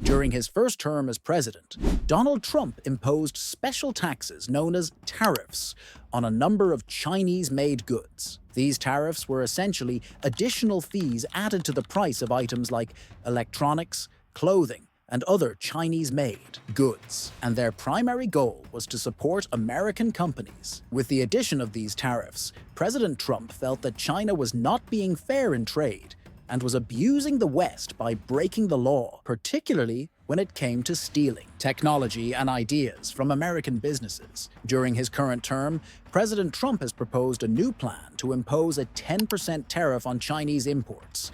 During his first term as president, Donald Trump imposed special taxes known as tariffs on a number of Chinese-made goods. These tariffs were essentially additional fees added to the price of items like electronics, clothing, and other Chinese-made goods, and their primary goal was to support American companies. With the addition of these tariffs, President Trump felt that China was not being fair in trade and was abusing the West by breaking the law, particularly when it came to stealing technology and ideas from American businesses. During his current term, President Trump has proposed a new plan to impose a 10% tariff on Chinese imports.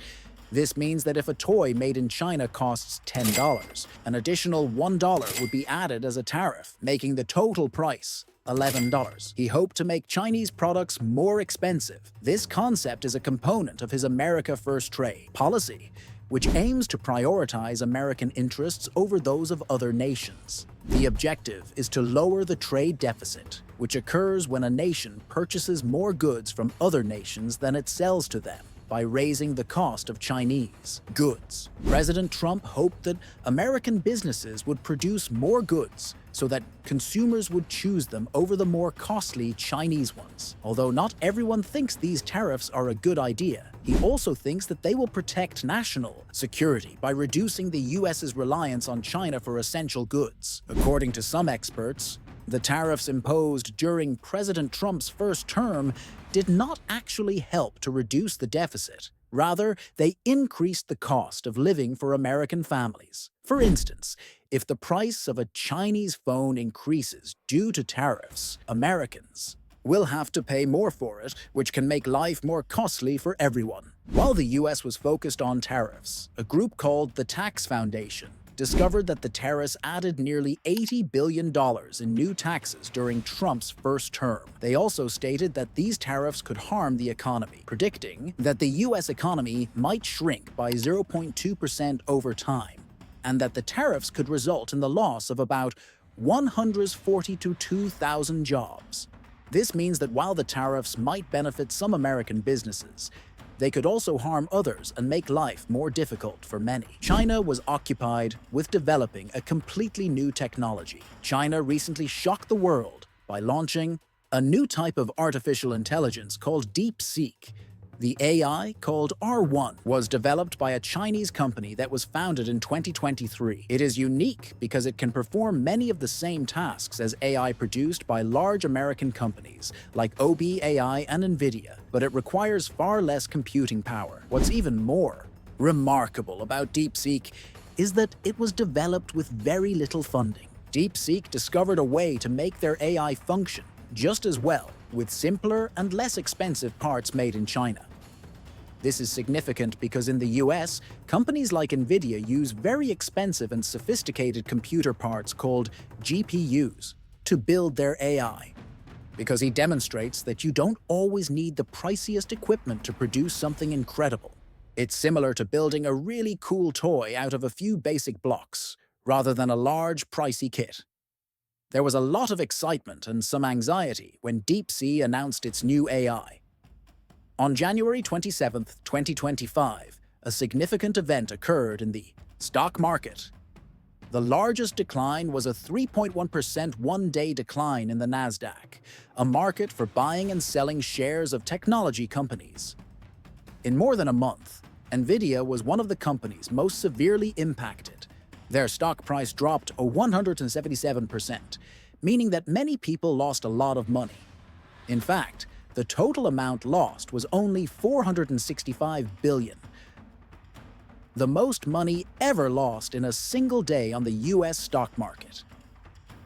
This means that if a toy made in China costs $10, an additional $1 would be added as a tariff, making the total price $11. He hoped to make Chinese products more expensive. This concept is a component of his America First trade policy, which aims to prioritize American interests over those of other nations. The objective is to lower the trade deficit, which occurs when a nation purchases more goods from other nations than it sells to them, by raising the cost of Chinese goods. President Trump hoped that American businesses would produce more goods so that consumers would choose them over the more costly Chinese ones. Although not everyone thinks these tariffs are a good idea, he also thinks that they will protect national security by reducing the US's reliance on China for essential goods. According to some experts, the tariffs imposed during President Trump's first term did not actually help to reduce the deficit. Rather, they increased the cost of living for American families. For instance, if the price of a Chinese phone increases due to tariffs, Americans will have to pay more for it, which can make life more costly for everyone. While the US was focused on tariffs, a group called the Tax Foundation discovered that the tariffs added nearly $80 billion in new taxes during Trump's first term. They also stated that these tariffs could harm the economy, predicting that the US economy might shrink by 0.2% over time, and that the tariffs could result in the loss of about 142,000 jobs. This means that while the tariffs might benefit some American businesses, they could also harm others and make life more difficult for many. China was occupied with developing a completely new technology. China recently shocked the world by launching a new type of artificial intelligence called DeepSeek. The AI, called R1, was developed by a Chinese company that was founded in 2023. It is unique because it can perform many of the same tasks as AI produced by large American companies like OpenAI and NVIDIA, but it requires far less computing power. What's even more remarkable about DeepSeek is that it was developed with very little funding. DeepSeek discovered a way to make their AI function just as well with simpler and less expensive parts made in China. This is significant because in the US, companies like NVIDIA use very expensive and sophisticated computer parts called GPUs to build their AI, because he demonstrates that you don't always need the priciest equipment to produce something incredible. It's similar to building a really cool toy out of a few basic blocks, rather than a large, pricey kit. There was a lot of excitement and some anxiety when DeepSeek announced its new AI. On January 27, 2025, a significant event occurred in the stock market. The largest decline was a 3.1% one-day decline in the Nasdaq, a market for buying and selling shares of technology companies. In more than a month, NVIDIA was one of the companies most severely impacted. Their stock price dropped 177%, meaning that many people lost a lot of money. In fact, the total amount lost was only $465 billion, the most money ever lost in a single day on the US stock market.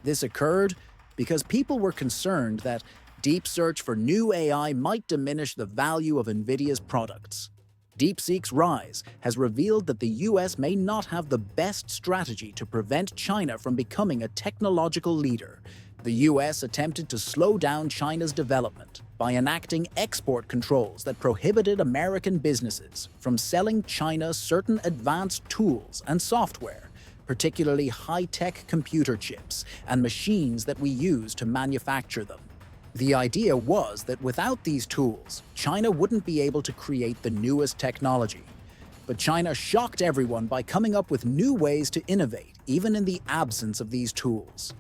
This occurred because people were concerned that deep search for new AI might diminish the value of NVIDIA's products. DeepSeek's rise has revealed that the US may not have the best strategy to prevent China from becoming a technological leader. The US attempted to slow down China's development by enacting export controls that prohibited American businesses from selling China certain advanced tools and software, particularly high-tech computer chips and machines that we use to manufacture them. The idea was that without these tools, China wouldn't be able to create the newest technology. But China shocked everyone by coming up with new ways to innovate, even in the absence of these tools.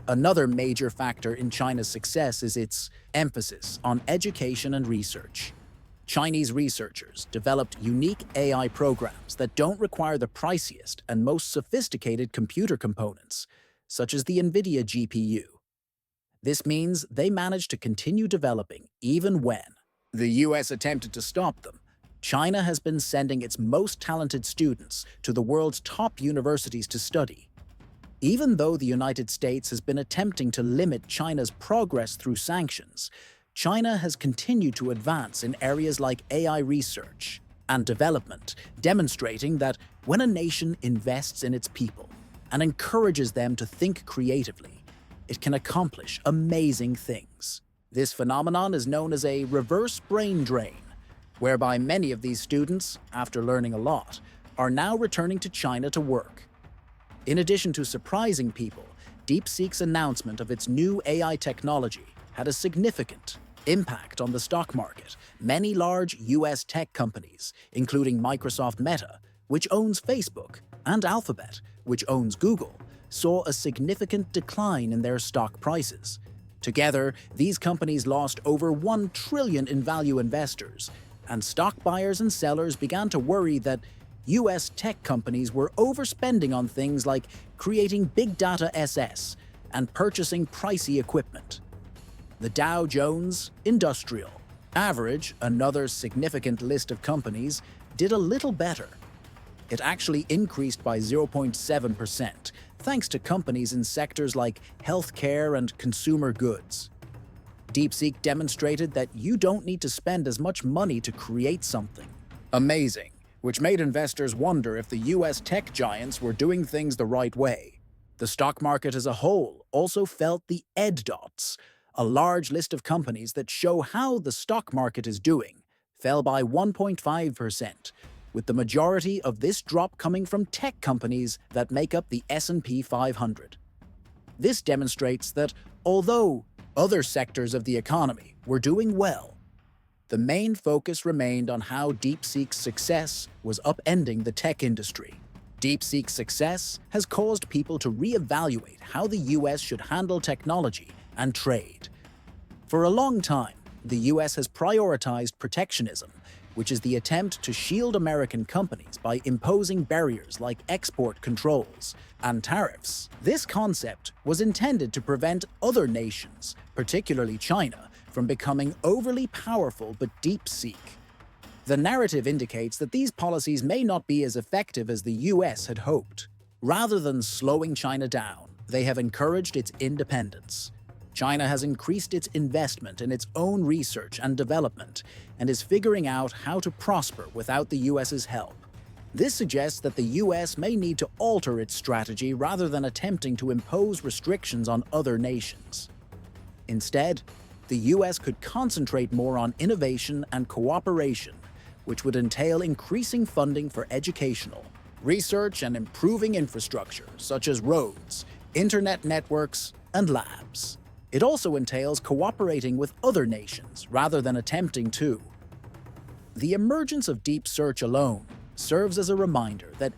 Another major factor in China's success is its emphasis on education and research. Chinese researchers developed unique AI programs that don't require the priciest and most sophisticated computer components, such as the NVIDIA GPU. This means they managed to continue developing even when the US attempted to stop them. China has been sending its most talented students to the world's top universities to study. Even though the United States has been attempting to limit China's progress through sanctions, China has continued to advance in areas like AI research and development, demonstrating that when a nation invests in its people and encourages them to think creatively, it can accomplish amazing things. This phenomenon is known as a reverse brain drain, whereby many of these students, after learning a lot, are now returning to China to work. In addition to surprising people, DeepSeek's announcement of its new AI technology had a significant impact on the stock market. Many large US tech companies, including Microsoft Meta, which owns Facebook, and Alphabet, which owns Google, saw a significant decline in their stock prices. Together, these companies lost over $1 trillion in value investors, and stock buyers and sellers began to worry that US tech companies were overspending on things like creating big data SS and purchasing pricey equipment. The Dow Jones Industrial Average, another significant list of companies, did a little better. It actually increased by 0.7%, thanks to companies in sectors like healthcare and consumer goods. DeepSeek demonstrated that you don't need to spend as much money to create something amazing, which made investors wonder if the US tech giants were doing things the right way. The stock market as a whole also felt the dots. A large list of companies that show how the stock market is doing fell by 1.5%, with the majority of this drop coming from tech companies that make up the S&P 500. This demonstrates that although other sectors of the economy were doing well, the main focus remained on how DeepSeek's success was upending the tech industry. DeepSeek's success has caused people to reevaluate how the US should handle technology and trade. For a long time, the US has prioritized protectionism, which is the attempt to shield American companies by imposing barriers like export controls and tariffs. This concept was intended to prevent other nations, particularly China, from becoming overly powerful but DeepSeek. The narrative indicates that these policies may not be as effective as the US had hoped. Rather than slowing China down, they have encouraged its independence. China has increased its investment in its own research and development and is figuring out how to prosper without the US's help. This suggests that the US may need to alter its strategy rather than attempting to impose restrictions on other nations. Instead, the US could concentrate more on innovation and cooperation, which would entail increasing funding for educational, research, and improving infrastructure such as roads, internet networks, and labs. It also entails cooperating with other nations rather than attempting to. The emergence of deep search alone serves as a reminder that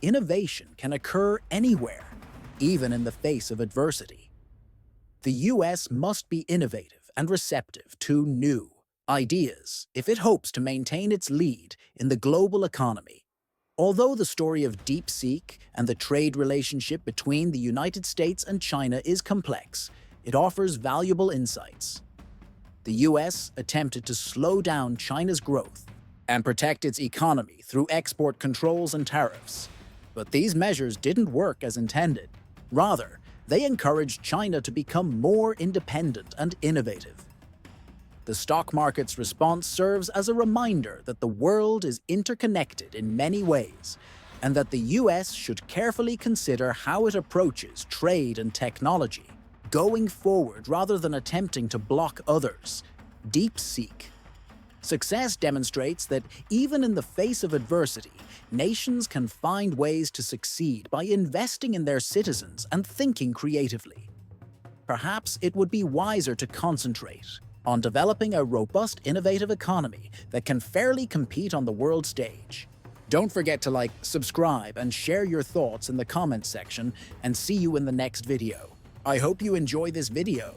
innovation can occur anywhere, even in the face of adversity. The US must be innovative and receptive to new ideas if it hopes to maintain its lead in the global economy. Although the story of DeepSeek and the trade relationship between the United States and China is complex, it offers valuable insights. The US attempted to slow down China's growth and protect its economy through export controls and tariffs. But these measures didn't work as intended. Rather, they encouraged China to become more independent and innovative. The stock market's response serves as a reminder that the world is interconnected in many ways, and that the US should carefully consider how it approaches trade and technology going forward rather than attempting to block others. DeepSeek. Success demonstrates that even in the face of adversity, nations can find ways to succeed by investing in their citizens and thinking creatively. Perhaps it would be wiser to concentrate on developing a robust, innovative economy that can fairly compete on the world stage. Don't forget to like, subscribe, and share your thoughts in the comments section, and see you in the next video. I hope you enjoy this video.